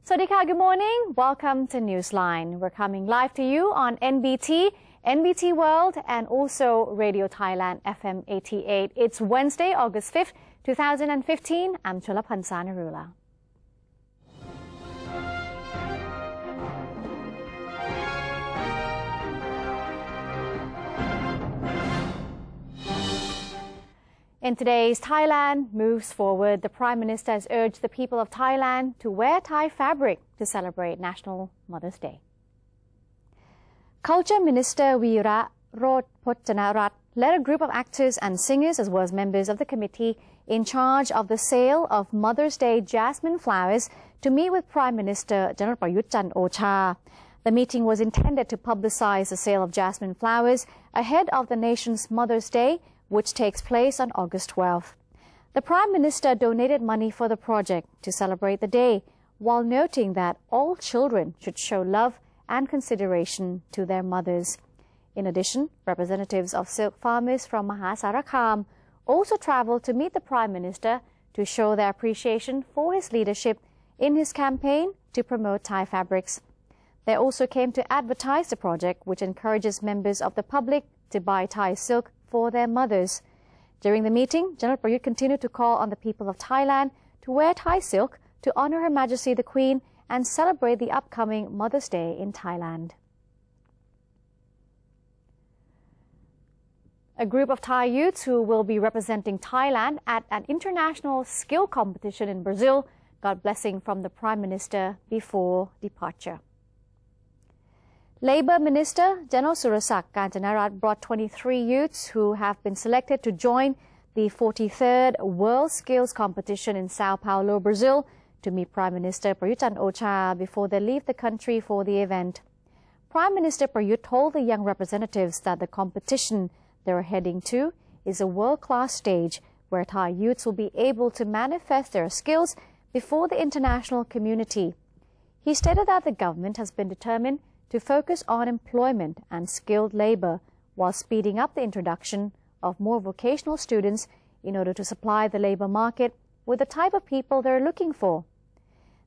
Swadika, good morning. Welcome to Newsline. We're coming live to you on NBT, NBT World, and also Radio Thailand FM 88. It's Wednesday, August 5th, 2015. I'm Cholapansa Narula. In today's Thailand Moves Forward, the Prime Minister has urged the people of Thailand to wear Thai fabric to celebrate National Mother's Day. Culture Minister Veera Pojanarat led a group of actors and singers as well as members of the committee in charge of the sale of Mother's Day jasmine flowers to meet with Prime Minister General Prayut Chan-o-cha. The meeting was intended to publicize the sale of jasmine flowers ahead of the nation's Mother's Day, which takes place on August 12th. The Prime Minister donated money for the project to celebrate the day, while noting that all children should show love and consideration to their mothers. In addition, representatives of silk farmers from Mahasarakam also traveled to meet the Prime Minister to show their appreciation for his leadership in his campaign to promote Thai fabrics. They also came to advertise the project, which encourages members of the public to buy Thai silk for their mothers. During the meeting, General Prayut continued to call on the people of Thailand to wear Thai silk to honor Her Majesty the Queen and celebrate the upcoming Mother's Day in Thailand. A group of Thai youths who will be representing Thailand at an international skill competition in Brazil got blessing from the Prime Minister before departure. Labour Minister General Surasak Kanchanarat brought 23 youths who have been selected to join the 43rd World Skills Competition in Sao Paulo, Brazil, to meet Prime Minister Prayut Chan-o-cha before they leave the country for the event. Prime Minister Prayut told the young representatives that the competition they are heading to is a world-class stage where Thai youths will be able to manifest their skills before the international community. He stated that the government has been determined to focus on employment and skilled labour while speeding up the introduction of more vocational students in order to supply the labour market with the type of people they're looking for.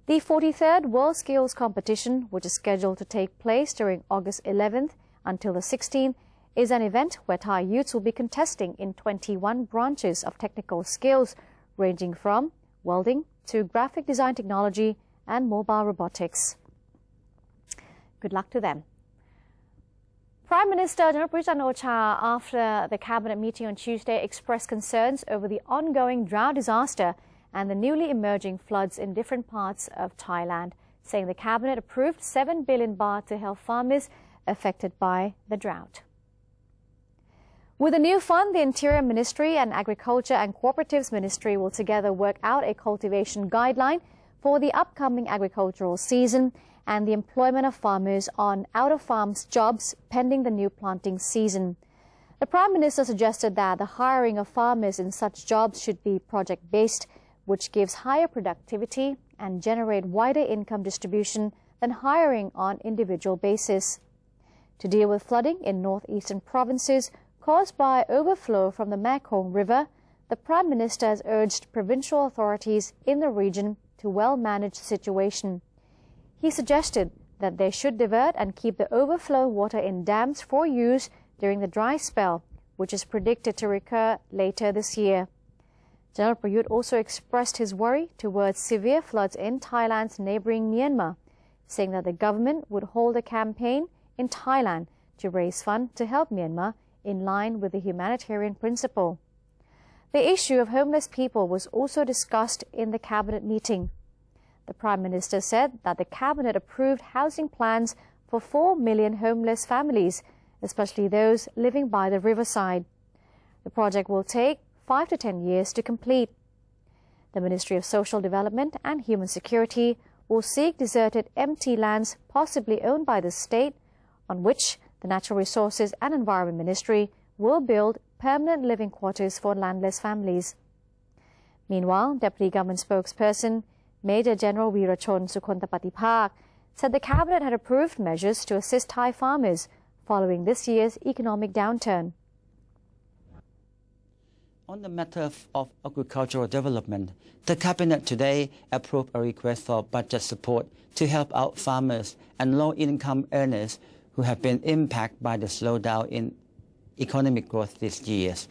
The 43rd World Skills Competition, which is scheduled to take place during August 11th until the 16th, is an event where Thai youths will be contesting in 21 branches of technical skills ranging from welding to graphic design technology and mobile robotics. Good luck to them. Prime Minister General Prayut Chan-o-cha, after the cabinet meeting on Tuesday, expressed concerns over the ongoing drought disaster and the newly emerging floods in different parts of Thailand, saying the cabinet approved 7 billion baht to help farmers affected by the drought. With the new fund, the Interior Ministry and Agriculture and Cooperatives Ministry will together work out a cultivation guideline for the upcoming agricultural season and the employment of farmers on out-of-farms jobs pending the new planting season. The Prime Minister suggested that the hiring of farmers in such jobs should be project-based, which gives higher productivity and generate wider income distribution than hiring on individual basis. To deal with flooding in northeastern provinces caused by overflow from the Mekong River, the Prime Minister has urged provincial authorities in the region to well manage the situation. He suggested that they should divert and keep the overflow water in dams for use during the dry spell, which is predicted to recur later this year. General Prayut also expressed his worry towards severe floods in Thailand's neighbouring Myanmar, saying that the government would hold a campaign in Thailand to raise funds to help Myanmar in line with the humanitarian principle. The issue of homeless people was also discussed in the cabinet meeting. The Prime Minister said that the cabinet approved housing plans for 4 million homeless families, especially those living by the riverside. The project will take 5 to 10 years to complete. The Ministry of Social Development and Human Security will seek deserted empty lands possibly owned by the state, on which the Natural Resources and Environment Ministry will build permanent living quarters for landless families. Meanwhile, Deputy Government Spokesperson Major General Veerachon Sukhontapatipak said the cabinet had approved measures to assist Thai farmers following this year's economic downturn. On the matter of agricultural development, the Cabinet today approved a request for budget support to help out farmers and low-income earners who have been impacted by the slowdown in economic growth these years.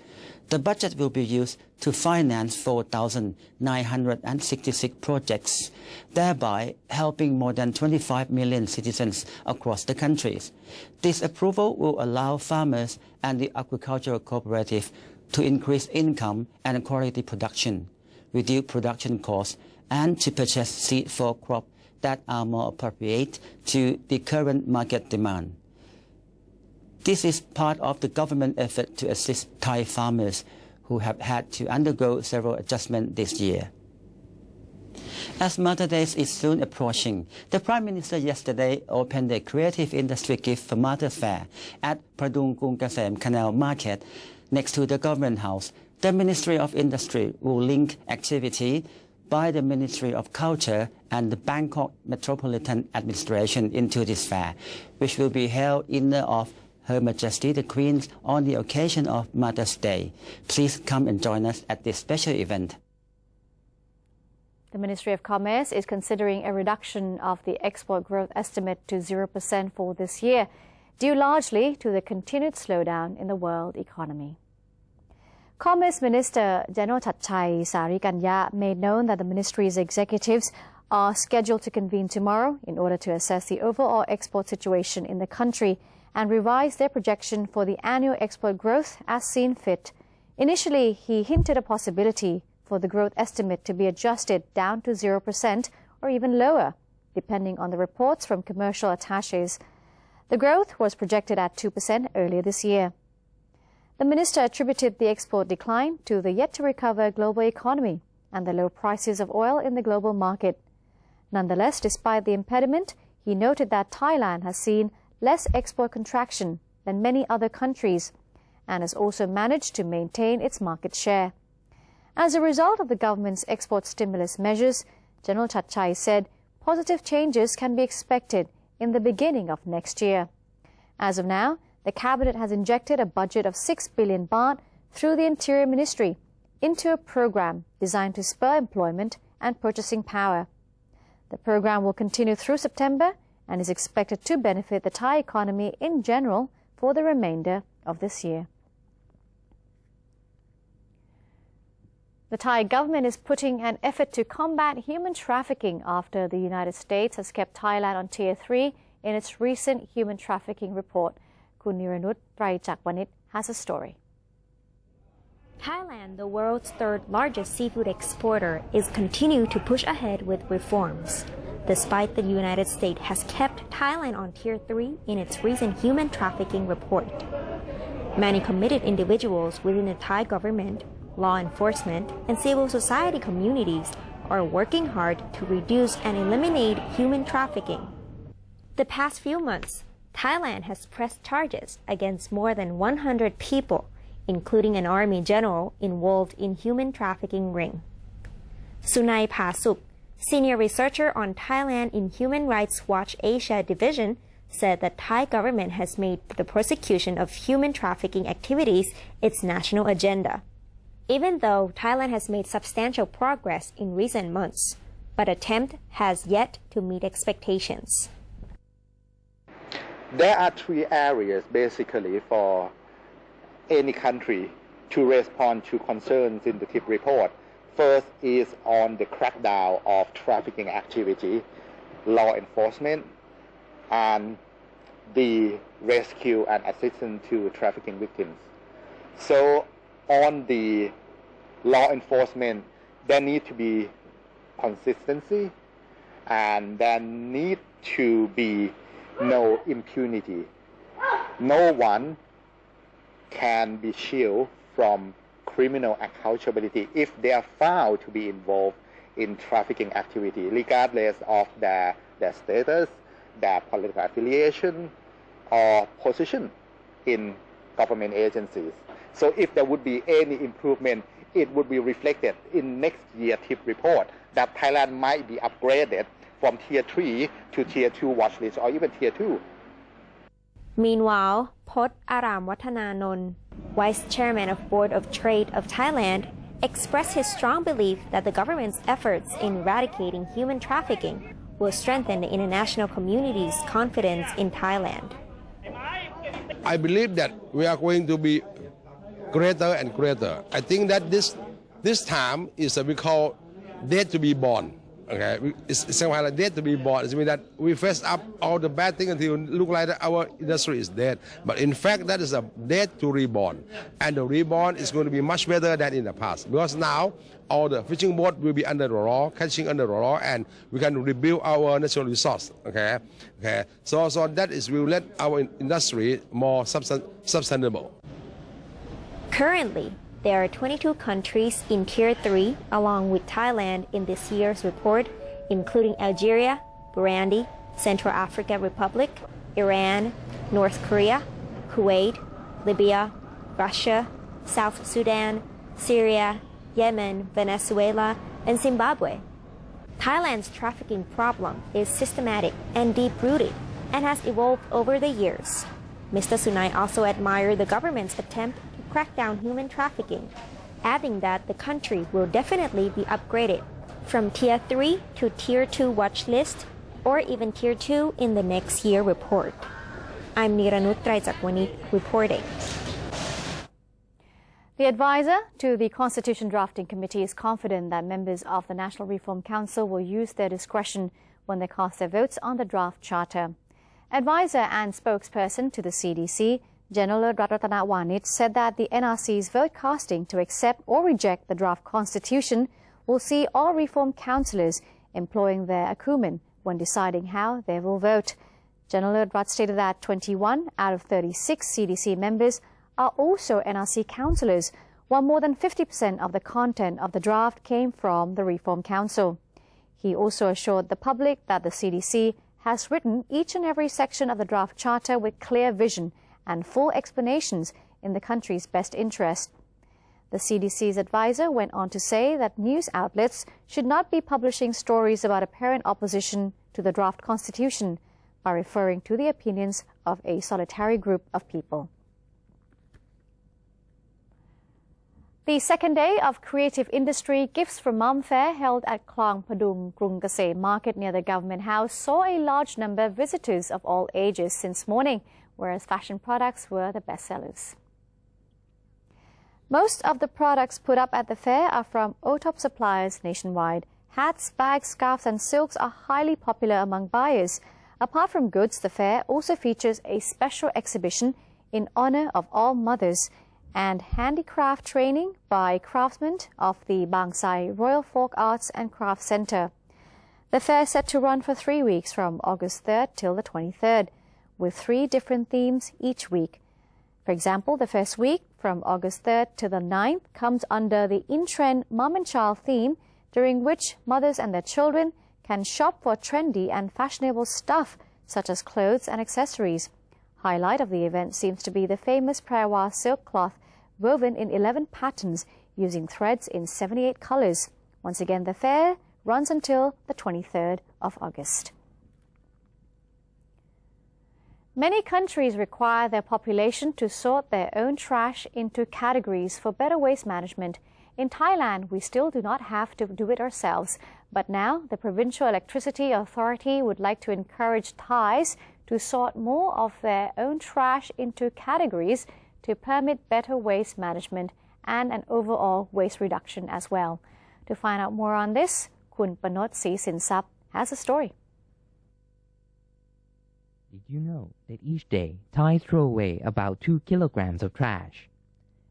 The budget will be used to finance 4,966 projects, thereby helping more than 25 million citizens across the countries. This approval will allow farmers and the agricultural cooperative to increase income and quality production, reduce production costs, and to purchase seed for crops that are more appropriate to the current market demand. This is part of the government effort to assist Thai farmers who have had to undergo several adjustments this year. As Mother's Day is soon approaching, the Prime Minister yesterday opened a creative industry gift for Mother's Fair at Pradung Kung Kasem Canal Market next to the Government House. The Ministry of Industry will link activity by the Ministry of Culture and the Bangkok Metropolitan Administration into this fair, which will be held in honor of Her Majesty the Queen on the occasion of Mother's Day. Please come and join us at this special event. The Ministry of Commerce is considering a reduction of the export growth estimate to 0% for this year, due largely to the continued slowdown in the world economy. Commerce Minister Jano Thatchai Sarikanya made known that the ministry's executives are scheduled to convene tomorrow in order to assess the overall export situation in the country and revise their projection for the annual export growth as seen fit. Initially, he hinted a possibility for the growth estimate to be adjusted down to 0% or even lower, depending on the reports from commercial attaches. The growth was projected at 2% earlier this year. The minister attributed the export decline to the yet-to-recover global economy and the low prices of oil in the global market. Nonetheless, despite the impediment, he noted that Thailand has seen less export contraction than many other countries and has also managed to maintain its market share. As a result of the government's export stimulus measures, General Thatchai said positive changes can be expected in the beginning of next year. As of now, the Cabinet has injected a budget of 6 billion baht through the Interior Ministry into a program designed to spur employment and purchasing power. The program will continue through September and is expected to benefit the Thai economy in general for the remainder of this year. The Thai government is putting an effort to combat human trafficking after the United States has kept Thailand on Tier 3 in its recent human trafficking report. Kun Niranut Traichakwanit has a story. Thailand, the world's third largest seafood exporter, is continuing to push ahead with reforms, despite the United States has kept Thailand on Tier 3 in its recent human trafficking report. Many committed individuals within the Thai government, law enforcement, and civil society communities are working hard to reduce and eliminate human trafficking. The past few months, Thailand has pressed charges against more than 100 people, including an army general involved in human trafficking ring. Sunai Pasuk, senior researcher on Thailand in Human Rights Watch Asia Division, said that Thai government has made the prosecution of human trafficking activities its national agenda. Even though Thailand has made substantial progress in recent months, but attempt has yet to meet expectations. There are three areas basically for any country to respond to concerns in the TIP report. First is on the crackdown of trafficking activity, law enforcement, and the rescue and assistance to trafficking victims. So on the law enforcement, there need to be consistency and there need to be no impunity. No one can be shielded from criminal accountability if they are found to be involved in trafficking activity, regardless of their status, their political affiliation, or position in government agencies. So if there would be any improvement, it would be reflected in next year's TIP report that Thailand might be upgraded from Tier 3 to Tier 2 watch list or even Tier 2. Meanwhile, Phot Aram Wattananont, Vice Chairman of Board of Trade of Thailand expressed his strong belief that the government's efforts in eradicating human trafficking will strengthen the international community's confidence in Thailand. I believe that we are going to be greater and greater. I think that this time is what we call dead to be born. Okay, it's something like dead to be born. It means that we face up all the bad things until it look like our industry is dead. But in fact, that is a dead to reborn, and the reborn is going to be much better than in the past because now all the fishing boat will be under the law, catching under the law, and we can rebuild our natural resource. Okay. So that is will let our industry more sustainable. Currently, there are 22 countries in Tier 3 along with Thailand in this year's report, including Algeria, Burundi, Central African Republic, Iran, North Korea, Kuwait, Libya, Russia, South Sudan, Syria, Yemen, Venezuela, and Zimbabwe. Thailand's trafficking problem is systematic and deep-rooted and has evolved over the years. Mr. Sunai also admired the government's attempt crack down human trafficking, adding that the country will definitely be upgraded from Tier 3 to Tier 2 watch list or even Tier 2 in the next year report. I'm Niranut Traijakwanit reporting. The advisor to the Constitution Drafting Committee is confident that members of the National Reform Council will use their discretion when they cast their votes on the draft charter. Advisor and spokesperson to the CDC, General Ratana Wanit, said that the NRC's vote casting to accept or reject the draft constitution will see all reform councillors employing their acumen when deciding how they will vote. General Rat stated that 21 out of 36 CDC members are also NRC councillors, while more than 50% of the content of the draft came from the Reform Council. He also assured the public that the CDC has written each and every section of the draft charter with clear vision and full explanations in the country's best interest. The CDC's advisor went on to say that news outlets should not be publishing stories about apparent opposition to the draft constitution by referring to the opinions of a solitary group of people. The second day of Creative Industry Gifts for Mom Fair held at Klang Padung Krung Kasem Market near the Government House saw a large number of visitors of all ages since morning, whereas fashion products were the best sellers. Most of the products put up at the fair are from O-top suppliers nationwide. Hats, bags, scarves and silks are highly popular among buyers. Apart from goods, the fair also features a special exhibition in honor of all mothers and handicraft training by craftsmen of the Bangsai Royal Folk Arts and Crafts Centre. The fair is set to run for 3 weeks from August 3rd till the 23rd. With 3 different themes each week. For example, the first week, from August 3rd to the 9th, comes under the in-trend Mom and Child theme, during which mothers and their children can shop for trendy and fashionable stuff, such as clothes and accessories. Highlight of the event seems to be the famous Prawa silk cloth, woven in 11 patterns, using threads in 78 colors. Once again, the fair runs until the 23rd of August. Many countries require their population to sort their own trash into categories for better waste management. In Thailand, we still do not have to do it ourselves, but now the Provincial Electricity Authority would like to encourage Thais to sort more of their own trash into categories to permit better waste management and an overall waste reduction as well. To find out more on this, Kun Panot Si Sinsap has a story. Did you know that each day Thais throw away about 2 kilograms of trash?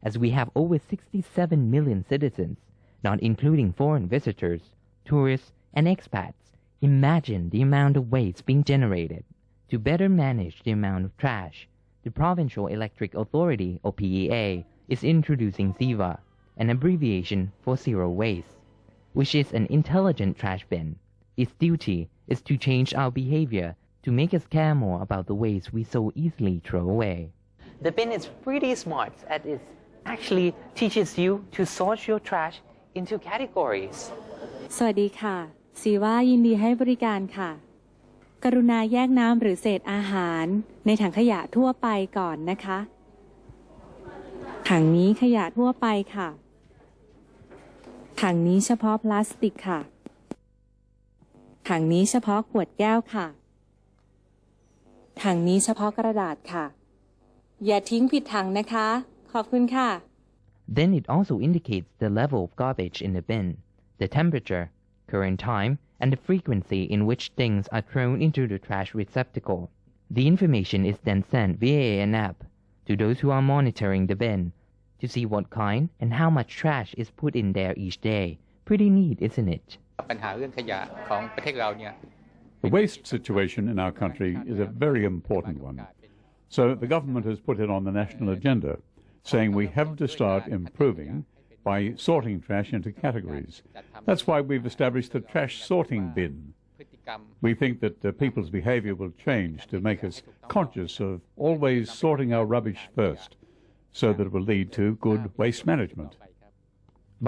As we have over 67 million citizens, not including foreign visitors, tourists, and expats, imagine the amount of waste being generated. To better manage the amount of trash, the Provincial Electric Authority, or PEA, is introducing ZEVA, an abbreviation for Zero Waste, which is an intelligent trash bin. Its duty is to change our behavior to make us care more about the waste we so easily throw away. The bin is pretty smart as it actually teaches you to sort your trash into categories. สวัสดีค่ะซีว่ายินดีให้บริการค่ะกรุณาแยกน้ำหรือเศษอาหารในถังขยะทั่วไปก่อนนะคะ ถังนี้ขยะทั่วไปค่ะถังนี้เฉพาะพลาสติกค่ะถังนี้เฉพาะขวดแก้วค่ะถังนี้เฉพาะกระดาษค่ะอย่าทิ้งผิดถังนะคะขอบคุณค่ะ Then it also indicates the level of garbage in the bin, the temperature, current time, and the frequency in which things are thrown into the trash receptacle. The information is then sent via an app to those who are monitoring the bin to see what kind and how much trash is put in there each day. Pretty neat, isn't it? ปัญหาเรื่องขยะของประเทศเราเนี่ย The waste situation in our country is a very important one. So the government has put it on the national agenda, saying we have to start improving by sorting trash into categories. That's why we've established the trash sorting bin. We think that people's behaviour will change to make us conscious of always sorting our rubbish first, so that it will lead to good waste management.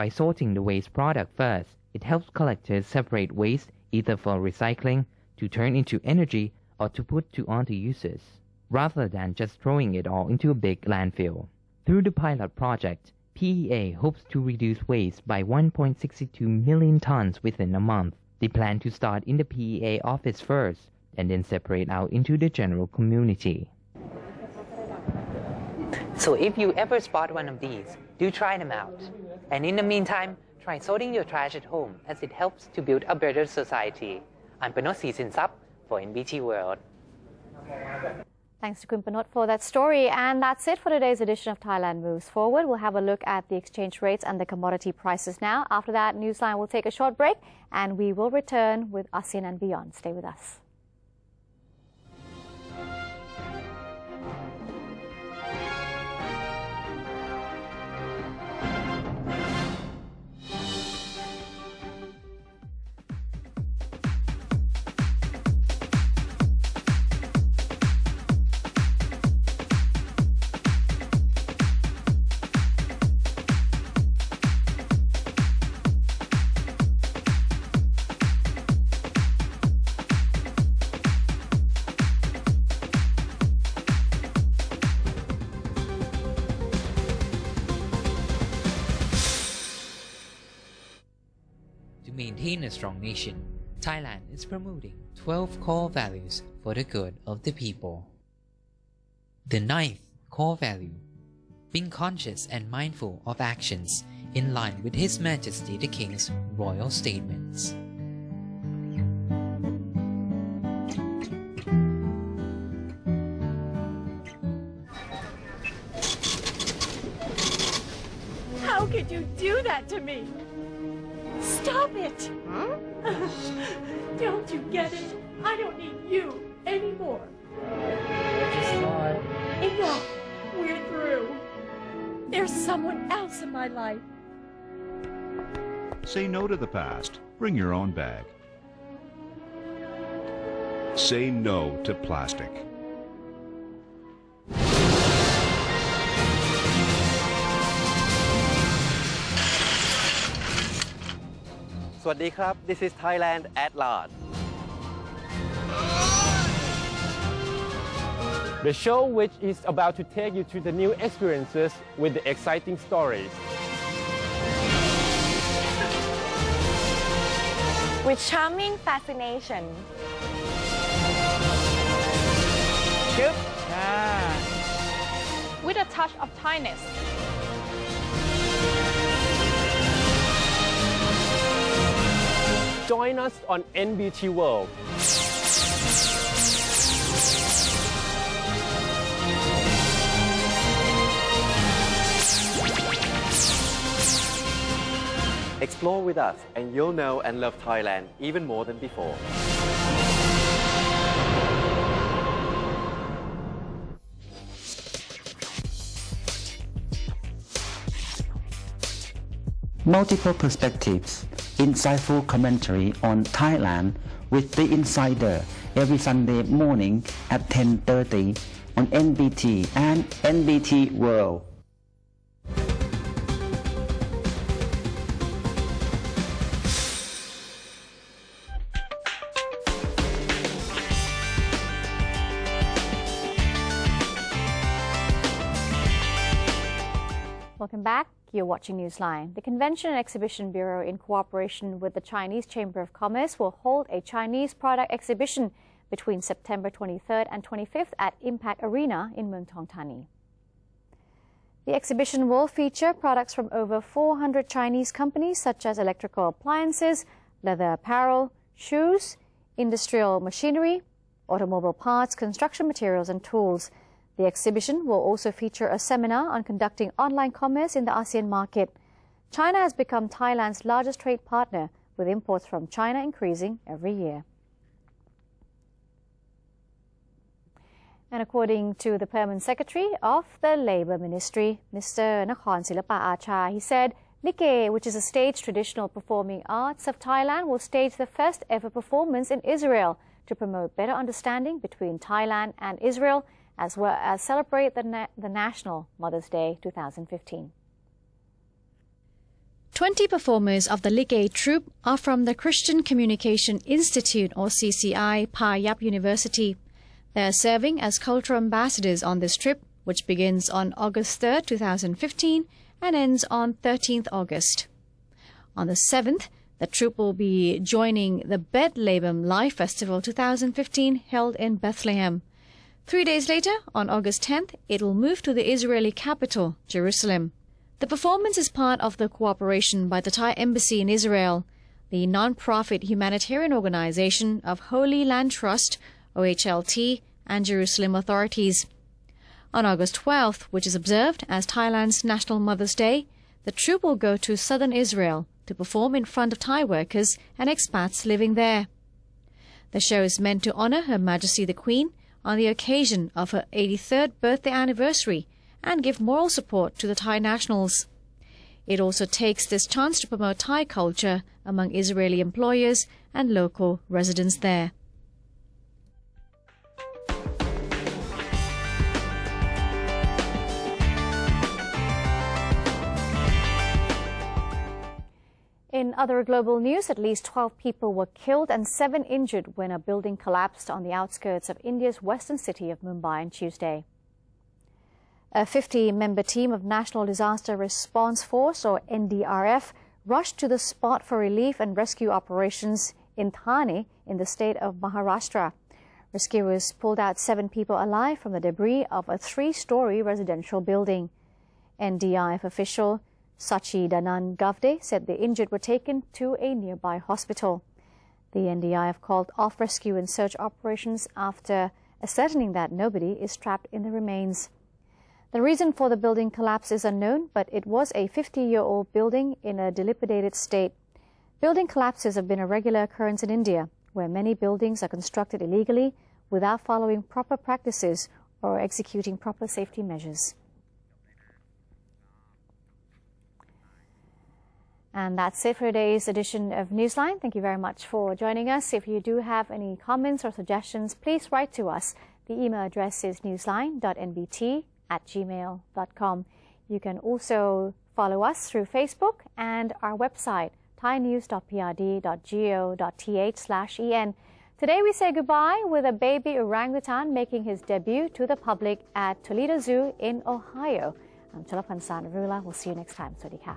By sorting the waste product first, it helps collectors separate waste either for recycling, to turn into energy, or to put to onto uses, rather than just throwing it all into a big landfill. Through the pilot project, PEA hopes to reduce waste by 1.62 million tons within a month. They plan to start in the PEA office first, and then separate out into the general community. So if you ever spot one of these, do try them out. And in the meantime, try sorting your trash at home as it helps to build a better society. I'm Panot Sinsap for NBT World. Thanks to Kun Panot for that story. And that's it for today's edition of Thailand Moves Forward. We'll have a look at the exchange rates and the commodity prices now. After that, Newsline will take a short break and we will return with ASEAN and beyond. Stay with us. To maintain a strong nation, Thailand is promoting 12 core values for the good of the people. The ninth core value, being conscious and mindful of actions in line with His Majesty the King's royal statements. How could you do that to me? Stop it! Huh? Don't you get it? I don't need you anymore. Enough! We're through. There's someone else in my life. Say no to the past. Bring your own bag. Say no to plastic. This is Thailand at large. The show which is about to take you to the new experiences with the exciting stories. With charming fascination. Cute. With a touch of Thainess. Join us on NBT World. Explore with us and you'll know and love Thailand even more than before. Multiple perspectives, insightful commentary on Thailand with The Insider every Sunday morning at 10:30 on NBT and NBT World. Welcome back. You're watching Newsline. The Convention and Exhibition Bureau, in cooperation with the Chinese Chamber of Commerce, will hold a Chinese product exhibition between September 23rd and 25th at Impact Arena in Muang Thong Thani. The exhibition will feature products from over 400 Chinese companies such as electrical appliances, leather apparel, shoes, industrial machinery, automobile parts, construction materials and tools. The exhibition will also feature a seminar on conducting online commerce in the ASEAN market. China has become Thailand's largest trade partner, with imports from China increasing every year. And according to the Permanent Secretary of the Labour Ministry, Mr. Nakhon Silapa Acha, he said, Like, which is a stage traditional performing arts of Thailand, will stage the first ever performance in Israel to promote better understanding between Thailand and Israel, as well as celebrate the National Mother's Day 2015. 20 performers of the Like troupe are from the Christian Communication Institute, or CCI, Payap University. They are serving as cultural ambassadors on this trip, which begins on August 3rd, 2015 and ends on 13th August. On the 7th, the troupe will be joining the Bethlehem Live Festival 2015 held in Bethlehem. 3 days later, on August 10th, it will move to the Israeli capital, Jerusalem. The performance is part of the cooperation by the Thai Embassy in Israel, the non-profit humanitarian organization of Holy Land Trust, OHLT, and Jerusalem authorities. On August 12th, which is observed as Thailand's National Mother's Day, the troupe will go to southern Israel to perform in front of Thai workers and expats living there. The show is meant to honor Her Majesty the Queen on the occasion of her 83rd birthday anniversary and give moral support to the Thai nationals. It also takes this chance to promote Thai culture among Israeli employers and local residents there. In other global news, at least 12 people were killed and 7 injured when a building collapsed on the outskirts of India's western city of Mumbai on Tuesday. A 50-member team of National Disaster Response Force, or NDRF, rushed to the spot for relief and rescue operations in Thane in the state of Maharashtra. Rescuers pulled out 7 people alive from the debris of a 3-story residential building. NDRF official Sachidanand Gavde said the injured were taken to a nearby hospital. The NDRF called off rescue and search operations after ascertaining that nobody is trapped in the remains. The reason for the building collapse is unknown, but it was a 50-year-old building in a dilapidated state. Building collapses have been a regular occurrence in India, where many buildings are constructed illegally without following proper practices or executing proper safety measures. And that's it for today's edition of Newsline. Thank you very much for joining us. If you do have any comments or suggestions, please write to us. The email address is newsline.nbt@gmail.com. You can also follow us through Facebook and our website, thainews.prd.go.th/en. Today we say goodbye with a baby orangutan making his debut to the public at Toledo Zoo in Ohio. I'm Chalapan San Rula. We'll see you next time. Sawasdee ka.